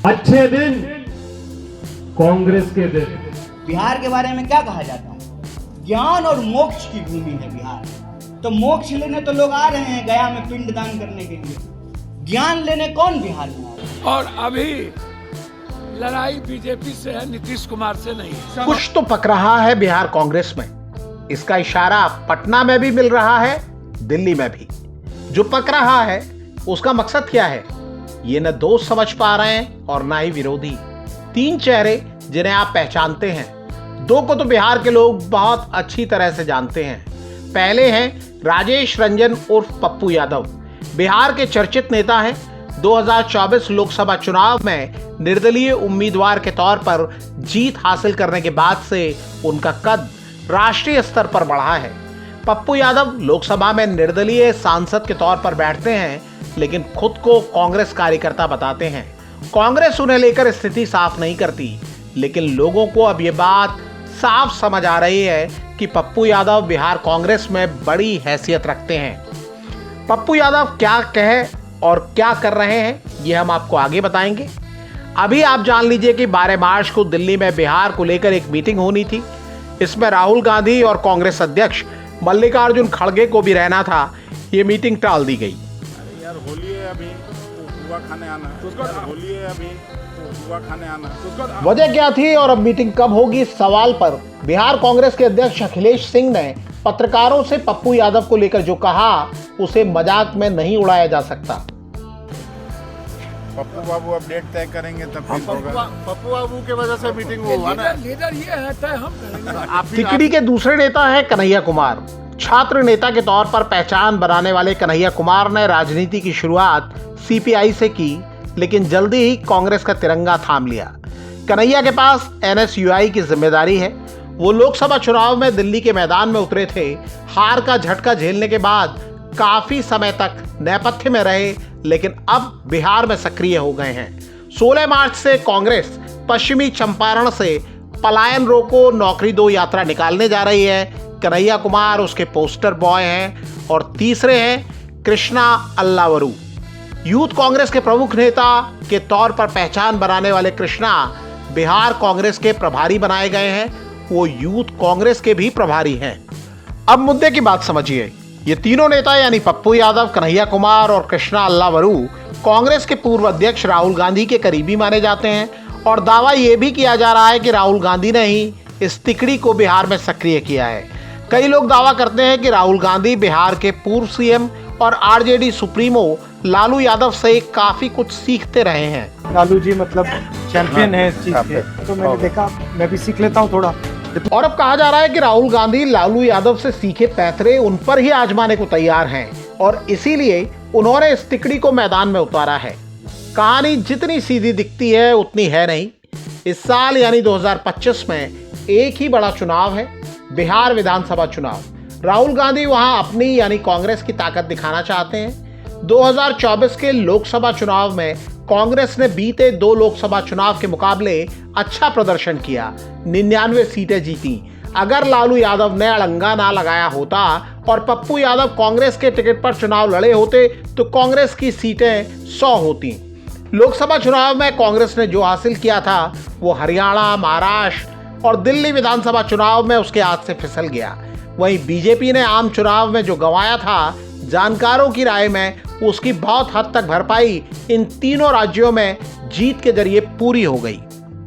अच्छे दिन कांग्रेस के दिन। बिहार के बारे में क्या कहा जाता है? ज्ञान और मोक्ष की भूमि है बिहार। तो मोक्ष लेने तो लोग आ रहे हैं गया में पिंडदान करने के लिए, ज्ञान लेने कौन बिहार में आ रहा है? और अभी लड़ाई बीजेपी से है, नीतीश कुमार से नहीं। कुछ तो पक रहा है बिहार कांग्रेस में। इसका इशारा पटना में भी मिल रहा है, दिल्ली में भी। जो पक रहा है उसका मकसद क्या है, ये न दोस्त समझ पा रहे हैं और ना ही विरोधी। तीन चेहरे जिन्हें आप पहचानते हैं, दो को तो बिहार के लोग बहुत अच्छी तरह से जानते हैं। पहले हैं राजेश रंजन उर्फ पप्पू यादव, बिहार के चर्चित नेता हैं। 2024 लोकसभा चुनाव में निर्दलीय उम्मीदवार के तौर पर जीत हासिल करने के बाद से उनका कद राष्ट्रीय स्तर पर बढ़ा है। पप्पू यादव लोकसभा में निर्दलीय सांसद के तौर पर बैठते हैं, लेकिन खुद को कांग्रेस कार्यकर्ता बताते हैं। कांग्रेस उन्हें लेकर स्थिति साफ नहीं करती, लेकिन लोगों को अब ये बात साफ समझ आ रही है कि पप्पू यादव बिहार कांग्रेस में बड़ी हैसियत रखते हैं। पप्पू यादव क्या कहे और क्या कर रहे हैं, ये हम आपको आगे बताएंगे। अभी आप जान लीजिए कि 12 मार्च को दिल्ली में बिहार को लेकर एक मीटिंग होनी थी। इसमें राहुल गांधी और कांग्रेस अध्यक्ष मल्लिकार्जुन खड़गे को भी रहना था। ये मीटिंग टाल दी गई। अरे यार होली है अभी, तो हुआ खाने आना है। होली है अभी, तो हुआ खाने आना है। वजह क्या थी और अब मीटिंग कब होगी, इस सवाल पर बिहार कांग्रेस के अध्यक्ष अखिलेश सिंह ने पत्रकारों से पप्पू यादव को लेकर जो कहा, उसे मजाक में नहीं उड़ाया जा सकता। पप्पू बाबू अपडेट तय करेंगे तब फिर होगा। पप्पू बाबू के वजह से मीटिंग हुआ ना। लीडर ये है, तय हम करेंगे। तिकड़ी के दूसरे नेता हैं कन्हैया कुमार। छात्र नेता के तौर पर पहचान बनाने वाले कन्हैया कुमार ने राजनीति की शुरुआत सीपीआई से की, लेकिन जल्दी ही कांग्रेस का तिरंगा थाम लिया। कन्हैया के पास एनएसयूआई की जिम्मेदारी है। वो लोकसभा चुनाव में दिल्ली के मैदान में उतरे थे। हार का झटका झेलने के बाद काफी समय तक नेपथ्य में रहे, लेकिन अब बिहार में सक्रिय हो गए हैं। 16 मार्च से कांग्रेस पश्चिमी चंपारण से पलायन रोको नौकरी दो यात्रा निकालने जा रही है। कन्हैया कुमार उसके पोस्टर बॉय हैं और तीसरे हैं कृष्णा अल्लावरू। यूथ कांग्रेस के प्रमुख नेता के तौर पर पहचान बनाने वाले कृष्णा बिहार कांग्रेस के प्रभारी बनाए गए हैं। वो यूथ कांग्रेस के भी प्रभारी हैं। अब मुद्दे की बात समझिए। ये तीनों नेता यानी पप्पू यादव, कन्हैया कुमार और कृष्णा अल्लावरू कांग्रेस के पूर्व अध्यक्ष राहुल गांधी के करीबी माने जाते हैं और दावा यह भी किया जा रहा है कि राहुल गांधी ने ही इस तिकड़ी को बिहार में सक्रिय किया है। कई लोग दावा करते हैं कि राहुल गांधी बिहार के पूर्व सीएम और आरजेडी सुप्रीमो लालू यादव से काफी कुछ सीखते रहे हैं। लालू जी मतलब चैंपियन है इस चीज के, तो मैंने देखा मैं भी सीख लेता हूँ थोड़ा। और अब कहा जा रहा है कि राहुल गांधी लालू यादव से सीखे पैतरे उन पर ही आजमाने को तैयार हैं और इसीलिए उन्होंने इस तिकड़ी को मैदान में उतारा है। कहानी जितनी सीधी दिखती है उतनी है नहीं। इस साल यानी 2025 में एक ही बड़ा चुनाव है, बिहार विधानसभा चुनाव। राहुल गांधी वहां अपनी यानी कांग्रेस की ताकत दिखाना चाहते हैं। 2024 के लोकसभा चुनाव में कांग्रेस ने बीते 2 लोकसभा चुनाव के मुकाबले अच्छा प्रदर्शन किया, 99 सीटें जीती। अगर लालू यादव ने अड़ंगा ना लगाया होता और पप्पू यादव कांग्रेस के टिकट पर चुनाव लड़े होते तो कांग्रेस की सीटें 100 होती। लोकसभा चुनाव में कांग्रेस ने जो हासिल किया था वो हरियाणा, महाराष्ट्र और दिल्ली विधानसभा चुनाव में उसके हाथ से फिसल गया। वहीं बीजेपी ने आम चुनाव में जो गंवाया था, जानकारों की राय में उसकी बहुत हद तक भरपाई इन तीनों राज्यों में जीत के जरिए पूरी हो गई।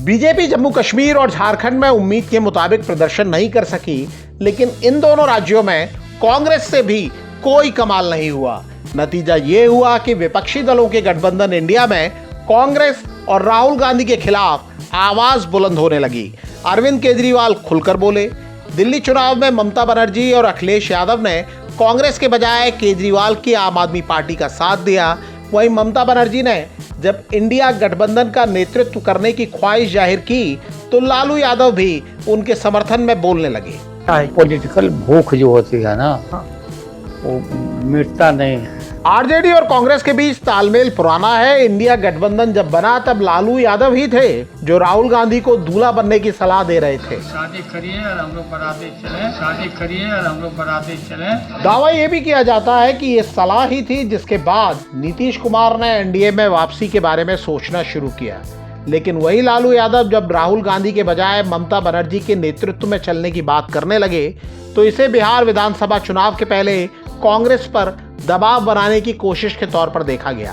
बीजेपी जम्मू कश्मीर और झारखंड में उम्मीद के मुताबिक प्रदर्शन नहीं कर सकी, लेकिन इन दोनों राज्यों में कांग्रेस से भी कोई कमाल नहीं हुआ। नतीजा ये हुआ कि विपक्षी दलों के गठबंधन इंडिया में कांग्रेस और राहुल गांधी के खिलाफ आवाज बुलंद होने लगी। अरविंद केजरीवाल खुलकर बोले। दिल्ली चुनाव में ममता बनर्जी और अखिलेश यादव ने कांग्रेस के बजाय केजरीवाल की आम आदमी पार्टी का साथ दिया। वहीं ममता बनर्जी ने जब इंडिया गठबंधन का नेतृत्व करने की ख्वाहिश जाहिर की तो लालू यादव भी उनके समर्थन में बोलने लगे। पॉलिटिकल भूख जो होती है ना, वो मिटता नहीं है। आरजेडी और कांग्रेस के बीच तालमेल पुराना है। इंडिया गठबंधन जब बना तब लालू यादव ही थे जो राहुल गांधी को दूल्हा बनने की सलाह दे रहे थे। शादी करिए और हम लोग बराती चले, शादी करिए और हम लोग बराती चले। दावा यह भी किया जाता है कि ये सलाह ही थी जिसके बाद नीतीश कुमार ने एनडीए में वापसी के बारे में सोचना शुरू किया। लेकिन वही लालू यादव जब राहुल गांधी के बजाय ममता बनर्जी के नेतृत्व में चलने की बात करने लगे तो इसे बिहार विधानसभा चुनाव के पहले कांग्रेस पर दबाव बनाने की कोशिश के तौर पर देखा गया।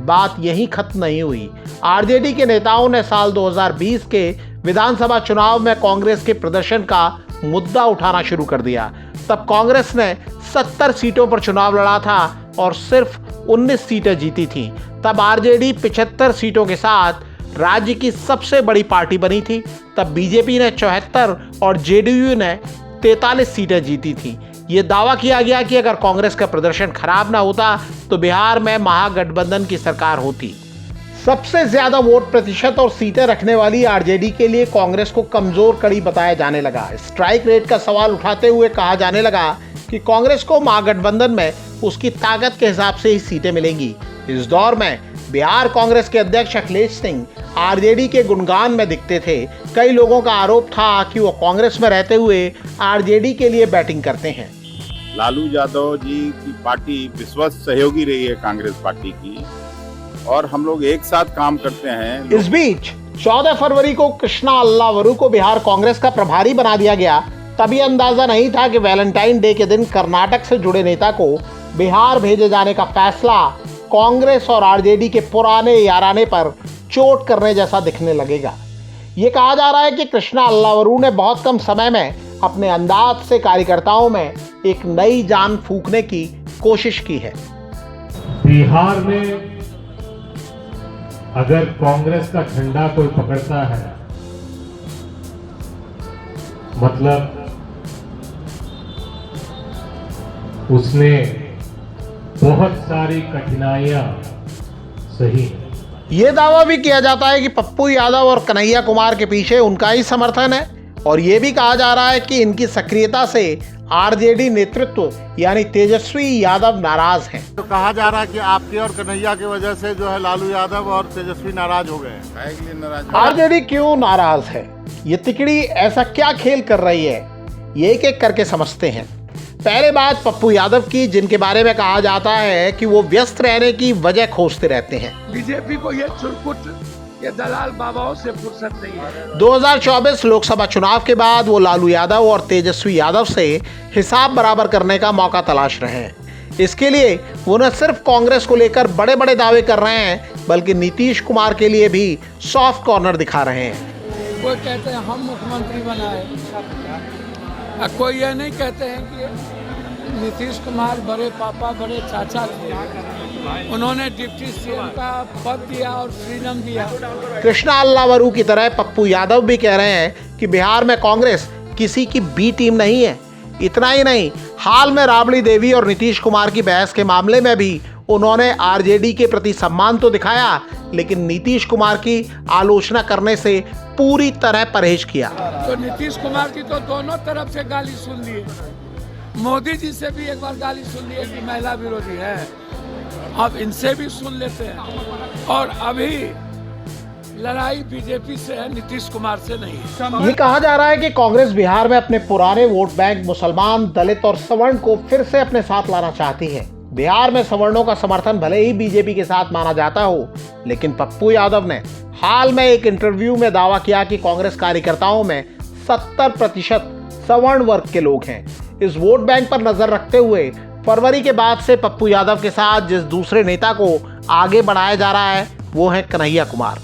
बात यहीं खत्म नहीं हुई। आरजेडी के नेताओं ने साल 2020 के विधानसभा चुनाव में कांग्रेस के प्रदर्शन का मुद्दा उठाना शुरू कर दिया। तब कांग्रेस ने 70 सीटों पर चुनाव लड़ा था और सिर्फ 19 सीटें जीती थीं। तब आरजेडी 75 सीटों के साथ राज्य की सबसे बड़ी पार्टी बनी थी। तब बीजेपी ने 74 और जेडीयू ने 43 सीटें जीती थी। ये दावा किया गया कि अगर कांग्रेस का प्रदर्शन खराब ना होता तो बिहार में महागठबंधन की सरकार होती। सबसे ज्यादा वोट प्रतिशत और सीटें रखने वाली आरजेडी के लिए कांग्रेस को कमजोर कड़ी बताया जाने लगा। स्ट्राइक रेट का सवाल उठाते हुए कहा जाने लगा कि कांग्रेस को महागठबंधन में उसकी ताकत के हिसाब से ही सीटें मिलेंगी। इस दौर में बिहार कांग्रेस के अध्यक्ष अखिलेश सिंह आरजेडी के गुणगान में दिखते थे। कई लोगों का आरोप था कि वो कांग्रेस में रहते हुए आरजेडी के लिए बैटिंग करते हैं। लालू यादव जी की पार्टी विश्वस्त सहयोगी रही है कांग्रेस पार्टी की, और हम लोग एक साथ काम करते हैं। इस बीच 14 फरवरी को कृष्णा अल्लावरू को बिहार कांग्रेस का प्रभारी बना दिया गया। तभी अंदाजा नहीं था कि वैलेंटाइन डे के दिन कर्नाटक से जुड़े नेता को बिहार भेजे जाने का फैसला कांग्रेस और आरजेडी के पुराने याराने पर चोट करने जैसा दिखने लगेगा। ये कहा जा रहा है कि कृष्णा अल्लावरू ने बहुत कम समय में अपने अंदाज से कार्यकर्ताओं में एक नई जान फूंकने की कोशिश की है। बिहार में अगर कांग्रेस का झंडा कोई पकड़ता है, मतलब उसने बहुत सारी कठिनाइयां सही। ये दावा भी किया जाता है कि पप्पू यादव और कन्हैया कुमार के पीछे उनका ही समर्थन है, और ये भी कहा जा रहा है कि इनकी सक्रियता से आरजेडी नेतृत्व यानी तेजस्वी यादव नाराज हैं। तो कहा जा रहा है कि आपके और कन्हैया की वजह से जो है लालू यादव और तेजस्वी नाराज हो गए हैं। आरजेडी क्यों नाराज है? ये तिकड़ी ऐसा क्या खेल कर रही है? ये एक एक करके समझते हैं। पहले बात पप्पू यादव की, जिनके बारे में कहा जाता है कि वो व्यस्त रहने की वजह खोजते रहते हैं। बीजेपी को ये चुरकुट, ये दलाल बाबाओं से फुर्सत नहीं है। 2024 लोकसभा चुनाव के बाद वो लालू यादव और तेजस्वी यादव से हिसाब बराबर करने का मौका तलाश रहे हैं। इसके लिए वो न सिर्फ कांग्रेस को लेकर बड़े बड़े दावे कर रहे हैं, बल्कि नीतीश कुमार के लिए भी सॉफ्ट कॉर्नर दिखा रहे हैं। कोई कहते हैं हम मुख्यमंत्री बनाए, कोई ये नहीं कहते हैं कि नीतीश कुमार बड़े पापा बड़े चाचा थे, उन्होंने डिप्टी सीएम का पद दिया और फ्रीडम दिया। कृष्णा अल्लावरू की तरह पप्पू यादव भी कह रहे हैं कि बिहार में कांग्रेस किसी की बी टीम नहीं है। इतना ही नहीं, हाल में राबड़ी देवी और नीतीश कुमार की बहस के मामले में भी उन्होंने आरजेडी के प्रति सम्मान तो दिखाया, लेकिन नीतीश कुमार की आलोचना करने से पूरी तरह परहेज किया। तो नीतीश कुमार की तो दोनों तरफ से गाली सुन ली, मोदी जी से भी एक बार गाली सुन ली कि महिला विरोधी है, अब इनसे भी सुन लेते हैं। और अभी लड़ाई बीजेपी से है, नीतीश कुमार से नहीं है। ये कहा जा रहा है कि कांग्रेस बिहार में अपने पुराने वोट बैंक मुसलमान, दलित और सवर्ण को फिर से अपने साथ लाना चाहती है। बिहार में सवर्णों का समर्थन भले ही बीजेपी के साथ माना जाता हो, लेकिन पप्पू यादव ने हाल में एक इंटरव्यू में दावा किया कि कांग्रेस कार्यकर्ताओं में 70% सवर्ण वर्ग के लोग हैं। इस वोट बैंक पर नजर रखते हुए फरवरी के बाद से पप्पू यादव के साथ जिस दूसरे नेता को आगे बढ़ाया जा रहा है वो है कन्हैया कुमार।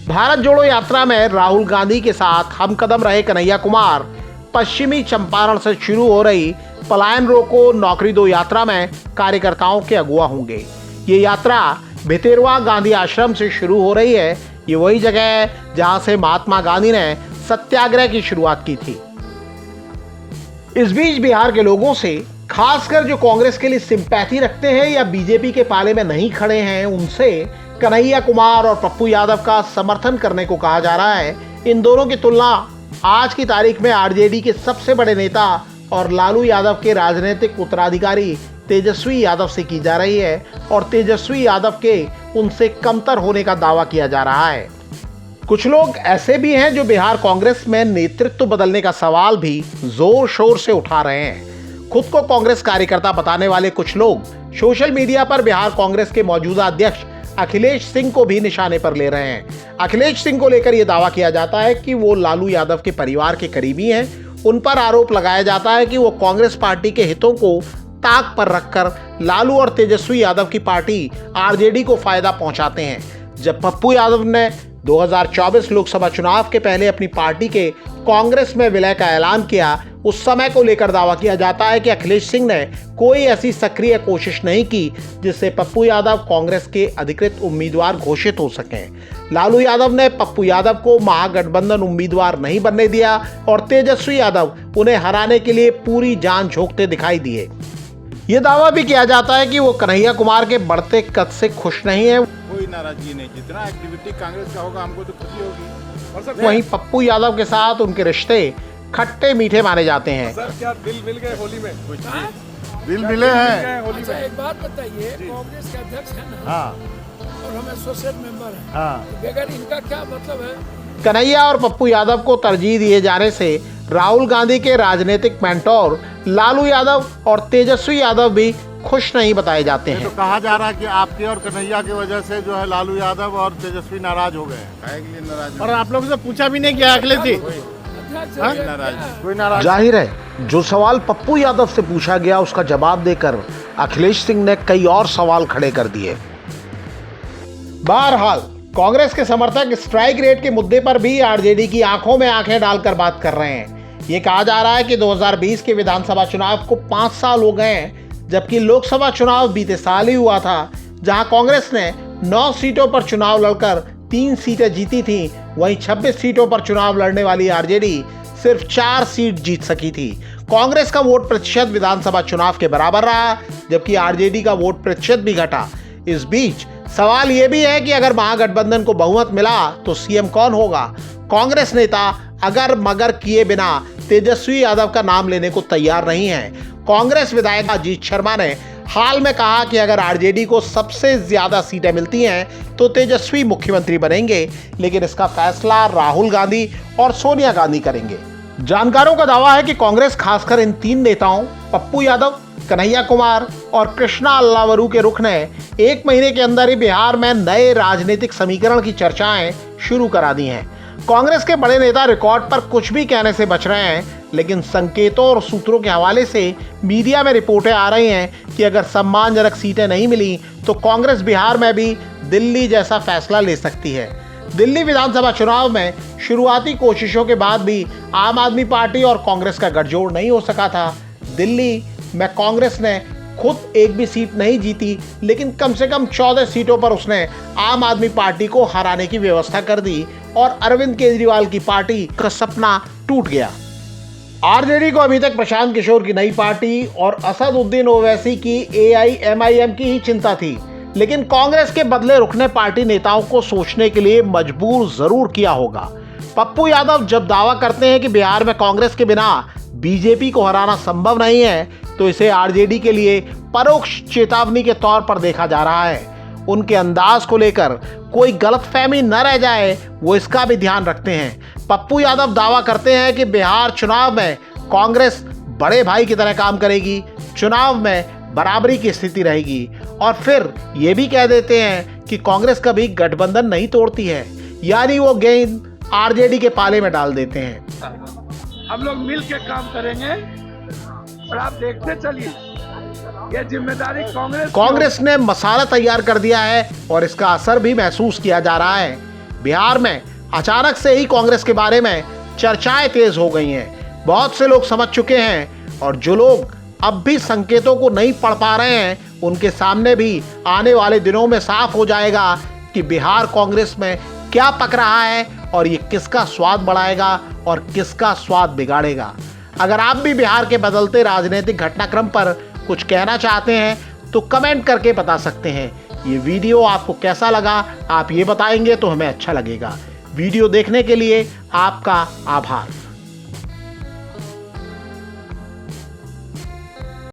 भारत जोड़ो यात्रा में राहुल गांधी के साथ हम कदम रहे कन्हैया कुमार पश्चिमी चंपारण से शुरू हो रही पलायन रोको नौकरी दो यात्रा में कार्यकर्ताओं के अगुवा होंगे। ये यात्रा भितेरवा गांधी आश्रम से शुरू हो रही है। ये वही जगह है जहां से महात्मा गांधी ने सत्याग्रह की शुरुआत की थी। इस बीच बिहार के लोगों से, खासकर जो कांग्रेस के लिए सिंपैथी रखते हैं या बीजेपी के पाले में नहीं खड़े हैं, उनसे कन्हैया कुमार और पप्पू यादव का समर्थन करने को कहा जा रहा है। इन दोनों की तुलना आज की तारीख में आरजेडी के सबसे बड़े नेता और लालू यादव के राजनीतिक उत्तराधिकारी तेजस्वी यादव से की जा रही है और तेजस्वी यादव के उनसे कमतर होने का दावा किया जा रहा है। कुछ लोग ऐसे भी हैं जो बिहार कांग्रेस में नेतृत्व बदलने का सवाल भी जोर शोर से उठा रहे हैं। खुद को कांग्रेस कार्यकर्ता बताने वाले कुछ लोग सोशल मीडिया पर बिहार कांग्रेस के मौजूदा अध्यक्ष अखिलेश सिंह को भी निशाने पर ले रहे हैं। अखिलेश सिंह को लेकर यह दावा किया जाता है कि वो लालू यादव के परिवार के करीबी हैं। उन पर आरोप लगाया जाता है कि वो कांग्रेस पार्टी के हितों को ताक पर रखकर लालू और तेजस्वी यादव की पार्टी आरजेडी को फायदा पहुंचाते हैं। जब पप्पू यादव ने 2024 लोकसभा चुनाव के पहले अपनी पार्टी के कांग्रेस में विलय का ऐलान किया, उस समय को लेकर दावा किया जाता है कि अखिलेश सिंह ने कोई ऐसी सक्रिय कोशिश नहीं की जिससे पप्पू यादव कांग्रेस के अधिकृत उम्मीदवार घोषित हो सकें। लालू यादव ने पप्पू यादव को महागठबंधन उम्मीदवार नहीं बनने दिया और तेजस्वी यादव उन्हें हराने के लिए पूरी जान झोंकते दिखाई दिए। ये दावा भी किया जाता है कि वो कन्हैया कुमार के बढ़ते कद से खुश नहीं है। कोई नाराजगी नहीं, जितना एक्टिविटी कांग्रेस का होगा हमको तो खुशी होगी। वहीं पप्पू यादव के साथ उनके रिश्ते खट्टे मीठे माने जाते हैं। सर क्या दिल मिल गए होली में? कुछ नहीं, दिल मिले हैं। अच्छा एक बात बताइए, कांग्रेस के अध्यक्ष है ना? हाँ और हम एसोसिएट मेंबर हैं। हाँ, बगैर इनका क्या मतलब है? कन्हैया और पप्पू यादव को तरजीह दिए जाने से राहुल गांधी के राजनीतिक मेंटोर लालू यादव और तेजस्वी यादव भी खुश नहीं बताए जाते हैं। तो कहा जा रहा है कि आपके और कन्हैया की वजह से जो है लालू यादव और तेजस्वी नाराज हो गए हैं। काहे के लिए नाराज? और आप लोगों से पूछा भी नहीं किया अखिलेश जी? कोई नाराज? जाहिर है जो सवाल पप्पू यादव से पूछा गया उसका जवाब देकर अखिलेश सिंह ने कई और सवाल खड़े कर दिए। बहरहाल कांग्रेस के समर्थक स्ट्राइक रेट के मुद्दे पर भी आरजेडी की आंखों में आंखें डालकर बात कर रहे हैं। ये कहा जा रहा है कि 2020 के विधानसभा चुनाव को 5 साल हो गए हैं, जबकि लोकसभा चुनाव बीते साल ही हुआ था, जहां कांग्रेस ने 9 सीटों पर चुनाव लड़कर 3 सीटें जीती थी। वहीं 26 सीटों पर चुनाव लड़ने वाली आरजेडी सिर्फ 4 सीट जीत सकी थी। कांग्रेस का वोट प्रतिशत विधानसभा चुनाव के बराबर रहा, जबकि आरजेडी का वोट प्रतिशत भी घटा। इस बीच सवाल यह भी है कि अगर महागठबंधन को बहुमत मिला तो सीएम कौन होगा? कांग्रेस नेता अगर मगर किए बिना तेजस्वी यादव का नाम लेने को तैयार नहीं है। कांग्रेस विधायक अजीत शर्मा ने हाल में कहा कि अगर आरजेडी को सबसे ज्यादा सीटें मिलती हैं तो तेजस्वी मुख्यमंत्री बनेंगे, लेकिन इसका फैसला राहुल गांधी और सोनिया गांधी करेंगे। जानकारों का दावा है कि कांग्रेस खासकर इन 3 नेताओं पप्पू यादव, कन्हैया कुमार और कृष्णा अल्लावरू के रुख ने 1 महीने के अंदर ही बिहार में नए राजनीतिक समीकरण की चर्चाएं शुरू करा दी हैं। कांग्रेस के बड़े नेता रिकॉर्ड पर कुछ भी कहने से बच रहे हैं, लेकिन संकेतों और सूत्रों के हवाले से मीडिया में रिपोर्टें आ रही हैं कि अगर सम्मानजनक सीटें नहीं मिली तो कांग्रेस बिहार में भी दिल्ली जैसा फैसला ले सकती है। दिल्ली विधानसभा चुनाव में शुरुआती कोशिशों के बाद भी आम आदमी पार्टी और कांग्रेस का गठजोड़ नहीं हो सका था। दिल्ली में कांग्रेस ने खुद एक भी सीट नहीं जीती, लेकिन कम से कम 14 सीटों पर उसने आम आदमी पार्टी को हराने की व्यवस्था कर दी और अरविंद केजरीवाल की पार्टी का सपना टूट गया। आरजेडी को अभी तक प्रशांत किशोर की नई पार्टी और असदुद्दीन ओवैसी की एआईएमआईएम की ही चिंता थी, लेकिन कांग्रेस के बदले रुकने पार्टी नेताओं को सोचने के लिए मजबूर जरूर किया होगा। पप्पू यादव जब दावा करते हैं कि बिहार में कांग्रेस के बिना बीजेपी को हराना संभव नहीं है, तो इसे आरजेडी के लिए परोक्ष चेतावनी के तौर पर देखा जा रहा है। उनके अंदाज को लेकर कोई गलतफहमी न रह जाए, वो इसका भी ध्यान रखते हैं। पप्पू यादव दावा करते हैं कि बिहार चुनाव में कांग्रेस बड़े भाई की तरह काम करेगी, चुनाव में बराबरी की स्थिति रहेगी, और फिर ये भी कह देते हैं कि कांग्रेस कभी गठबंधन नहीं तोड़ती है, यानी वो गेंद आरजेडी के पाले में डाल देते हैं। हम लोग मिल के काम करेंगे और आप देखते चलिए, ये जिम्मेदारी कांग्रेस ने मसाला तैयार कर दिया है और इसका असर भी महसूस किया जा रहा है। बिहार में अचानक से ही कांग्रेस के बारे में चर्चाएं तेज हो गई हैं। बहुत से लोग समझ चुके हैं और जो लोग अब भी संकेतों को नहीं पढ़ पा रहे हैं, उनके सामने भी आने वाले दिनों में साफ हो जाएगा कि बिहार कांग्रेस में क्या पक रहा है और ये किसका स्वाद बढ़ाएगा और किसका स्वाद बिगाड़ेगा। अगर आप भी बिहार के बदलते राजनीतिक घटनाक्रम पर कुछ कहना चाहते हैं तो कमेंट करके बता सकते हैं। ये वीडियो आपको कैसा लगा आप ये बताएंगे तो हमें अच्छा लगेगा। वीडियो देखने के लिए आपका आभार।